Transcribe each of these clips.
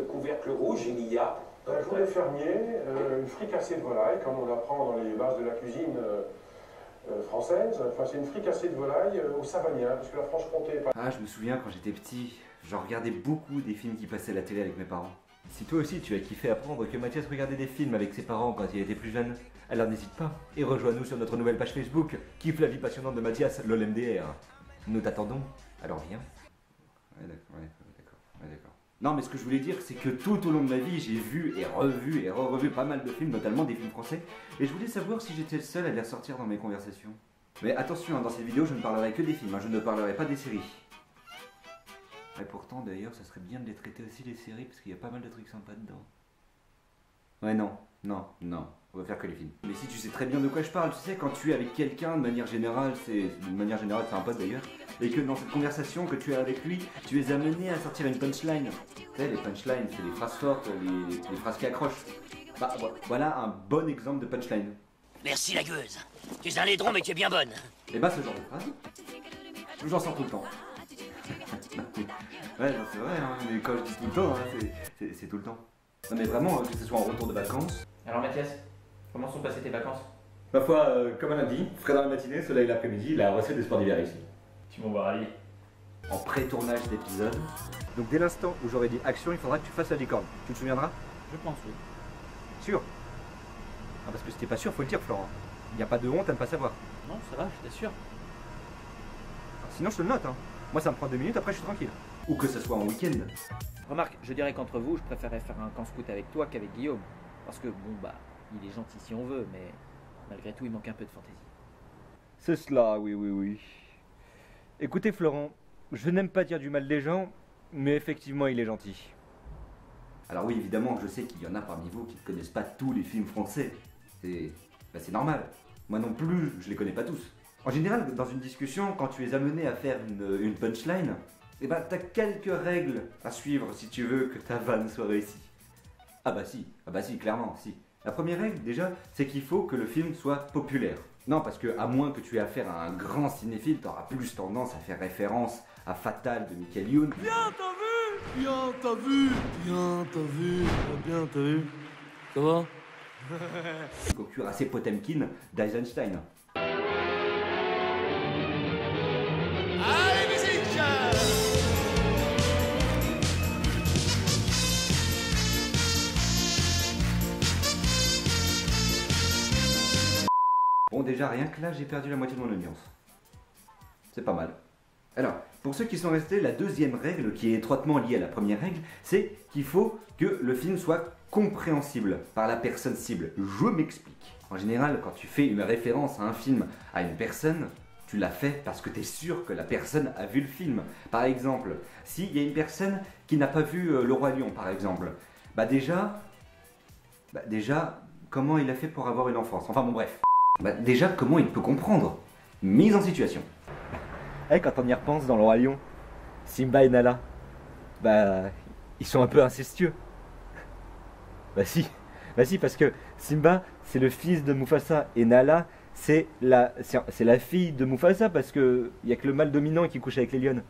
Couvercle rouge, il y a... Un poulet fermier, une fricassée de volaille, comme on apprend dans les bases de la cuisine française. Enfin, c'est une fricassée de volaille au savagnin, parce que la Franche-Comté est pas... Ah, je me souviens quand j'étais petit, j'en regardais beaucoup des films qui passaient à la télé avec mes parents. Si toi aussi tu as kiffé apprendre que Mathias regardait des films avec ses parents quand il était plus jeune, alors n'hésite pas et rejoins-nous sur notre nouvelle page Facebook, Kiffe la vie passionnante de Mathias, l'OLMDR. Nous t'attendons, alors viens. Ouais, d'accord. Non, mais ce que je voulais dire, c'est que tout au long de ma vie, j'ai vu et revu pas mal de films, notamment des films français, et je voulais savoir si j'étais le seul à les ressortir dans mes conversations. Mais attention, dans cette vidéo, je ne parlerai que des films, je ne parlerai pas des séries. Et pourtant, d'ailleurs, ça serait bien de les traiter aussi, les séries, parce qu'il y a pas mal de trucs sympas dedans. Ouais, non, on va faire que les films. Mais si tu sais très bien de quoi je parle, tu sais, quand tu es avec quelqu'un, de manière générale, c'est un pote d'ailleurs, et que dans cette conversation que tu as avec lui, tu es amené à sortir une punchline. Tu sais, les punchlines, c'est les phrases fortes, les phrases qui accrochent. Bah, voilà un bon exemple de punchline. Merci la gueuse. Tu es un laidron mais tu es bien bonne. Et bah, ce genre de phrase, j'en sors tout le temps. Ouais, non, c'est vrai, hein, mais quand je dis tout le temps, hein, c'est tout le temps. Non mais vraiment, que ce soit en retour de vacances. Alors Mathias, comment sont passées tes vacances? Ma foi, comme un lundi, frais dans la matinée, soleil l'après-midi, la recette des sports d'hiver ici. Tu m'envoies ravi. En pré-tournage d'épisode. Donc dès l'instant où j'aurais dit action, il faudra que tu fasses la licorne. Tu te souviendras? Je pense, oui. Sûr? Ah, parce que si t'es pas sûr, faut le dire, Florent. Il n'y a pas de honte à ne pas savoir. Non, ça va, je t'assure. Alors, sinon, je te le note, hein. Moi, ça me prend 2 minutes, après, je suis tranquille. Ou que ce soit en week-end. Remarque, je dirais qu'entre vous, je préférerais faire un camp scout avec toi qu'avec Guillaume. Parce que, bon, bah, il est gentil si on veut, mais malgré tout, il manque un peu de fantaisie. C'est cela, oui. Écoutez, Florent, je n'aime pas dire du mal des gens, mais effectivement, il est gentil. Alors oui, évidemment, je sais qu'il y en a parmi vous qui ne connaissent pas tous les films français. C'est normal. Moi non plus, je les connais pas tous. En général, dans une discussion, quand tu es amené à faire une punchline, eh ben, t'as quelques règles à suivre si tu veux que ta vanne soit réussie. Ah bah si, clairement, si. La première règle, déjà, c'est qu'il faut que le film soit populaire. Non, parce que, à moins que tu aies affaire à un grand cinéphile, t'auras plus tendance à faire référence à Fatal de Michael Youn. Bien t'as vu. Ça va? Au cuirassé Potemkin d'Eisenstein. Allez, musique! Bon, déjà, rien que là, j'ai perdu la moitié de mon audience. C'est pas mal. Alors, pour ceux qui sont restés, la deuxième règle, qui est étroitement liée à la première règle, c'est qu'il faut que le film soit compréhensible par la personne cible. Je m'explique. En général, quand tu fais une référence à un film, à une personne, tu l'as fait parce que tu es sûr que la personne a vu le film. Par exemple, s'il y a une personne qui n'a pas vu Le Roi Lion, par exemple, déjà, comment il a fait pour avoir une enfance? Enfin bon, bref. Déjà, comment il peut comprendre? Mise en situation. Quand on y repense dans Le Roi Lion, Simba et Nala, ils sont un peu incestueux. Bah si, parce que Simba, c'est le fils de Mufasa, et Nala, c'est la fille de Mufasa, parce que il y a que le mâle dominant qui couche avec les lionnes.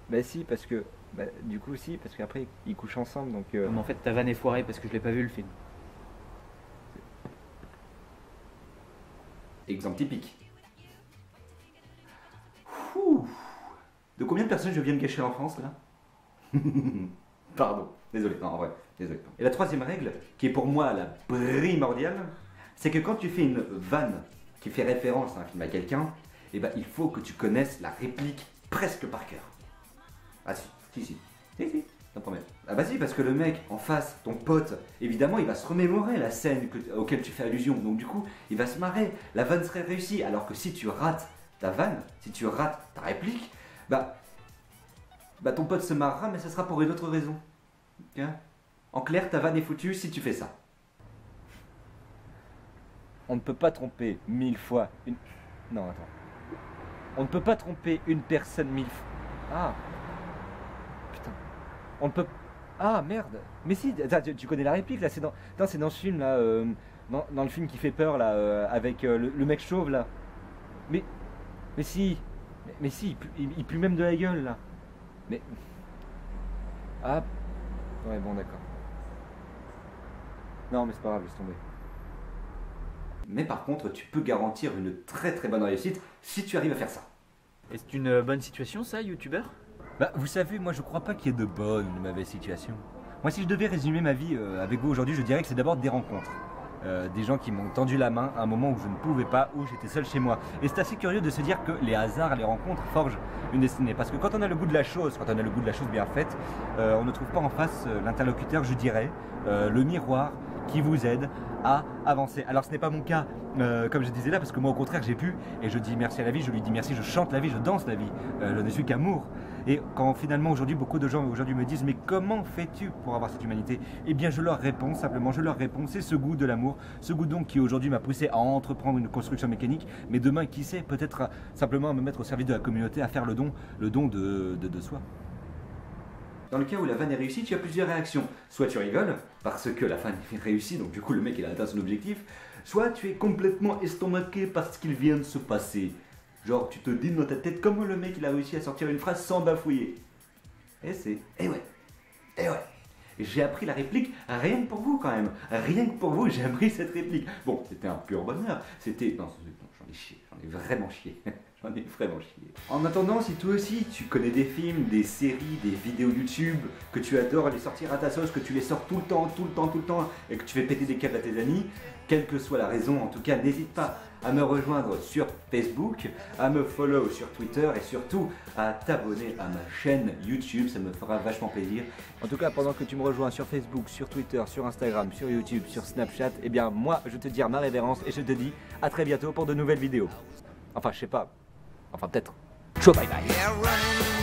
Mais si, parce que, du coup si, parce qu'après ils couchent ensemble, donc... Mais en fait, ta vanne est foirée parce que je l'ai pas vu le film. Exemple typique. Ouh. De combien de personnes je viens de gâcher en France, là? Pardon, désolé, non, en vrai, désolé. Et la troisième règle, qui est pour moi la primordiale, c'est que quand tu fais une vanne qui fait référence à un film à quelqu'un, il faut que tu connaisses la réplique presque par cœur. Ah si, t'en promets. Ah bah si, parce que le mec en face, ton pote, évidemment, il va se remémorer la scène auquel tu fais allusion, donc du coup, il va se marrer, la vanne serait réussie, alors que si tu rates ta vanne, si tu rates ta réplique, ton pote se marrera, mais ça sera pour une autre raison. Okay. En clair, ta vanne est foutue si tu fais ça. On ne peut pas tromper 1000 fois une... Non, attends. On ne peut pas tromper une personne 1000 fois... Ah. Putain. On ne peut... Ah, merde. Mais si, tu connais la réplique, là, c'est dans ce film, là, dans le film qui fait peur, là, avec le mec chauve, là. Mais si, il pue même de la gueule, là. Mais... Ah, Ouais, bon, d'accord. Non, mais c'est pas grave, laisse tomber. Mais par contre, tu peux garantir une très très bonne réussite si tu arrives à faire ça. Et c'est une bonne situation, ça, youtubeur? Bah, vous savez, moi je crois pas qu'il y ait de bonnes ou de mauvaises situations. Moi, si je devais résumer ma vie avec vous aujourd'hui, je dirais que c'est d'abord des rencontres. Des gens qui m'ont tendu la main à un moment où je ne pouvais pas, où j'étais seul chez moi. Et c'est assez curieux de se dire que les hasards, les rencontres forgent une destinée. Parce que quand on a le goût de la chose, quand on a le goût de la chose bien faite, on ne trouve pas en face l'interlocuteur, je dirais, le miroir qui vous aide à avancer. Alors ce n'est pas mon cas, comme je disais là, parce que moi au contraire j'ai pu, et je dis merci à la vie, je lui dis merci, je chante la vie, je danse la vie, je ne suis qu'amour. Et quand finalement aujourd'hui beaucoup de gens aujourd'hui me disent mais comment fais-tu pour avoir cette humanité? Eh bien je leur réponds simplement, c'est ce goût de l'amour, ce goût donc qui aujourd'hui m'a poussé à entreprendre une construction mécanique, mais demain qui sait peut-être simplement à me mettre au service de la communauté, à faire le don de soi. Dans le cas où la vanne est réussie, tu as plusieurs réactions. Soit tu rigoles, parce que la vanne est réussie, donc du coup le mec il a atteint son objectif. Soit tu es complètement estomaqué par ce qu'il vient de se passer. Genre tu te dis dans ta tête comment le mec il a réussi à sortir une phrase sans bafouiller. Et c'est... Eh ouais. J'ai appris la réplique rien que pour vous quand même. Rien que pour vous j'ai appris cette réplique. Bon, c'était un pur bonheur. C'était... Non, j'en ai chié. J'en ai vraiment chié. J'en ai vraiment chié. En attendant, si toi aussi tu connais des films, des séries, des vidéos YouTube, que tu adores les sortir à ta sauce, que tu les sors tout le temps, et que tu fais péter des câbles à tes amis, quelle que soit la raison, en tout cas, n'hésite pas à me rejoindre sur Facebook, à me follow sur Twitter et surtout à t'abonner à ma chaîne YouTube, ça me fera vachement plaisir. En tout cas, pendant que tu me rejoins sur Facebook, sur Twitter, sur Instagram, sur YouTube, sur Snapchat, eh bien moi je te dis ma révérence et je te dis à très bientôt pour de nouvelles vidéos. Enfin, je sais pas. Enfin, peut-être. Ciao, bye bye.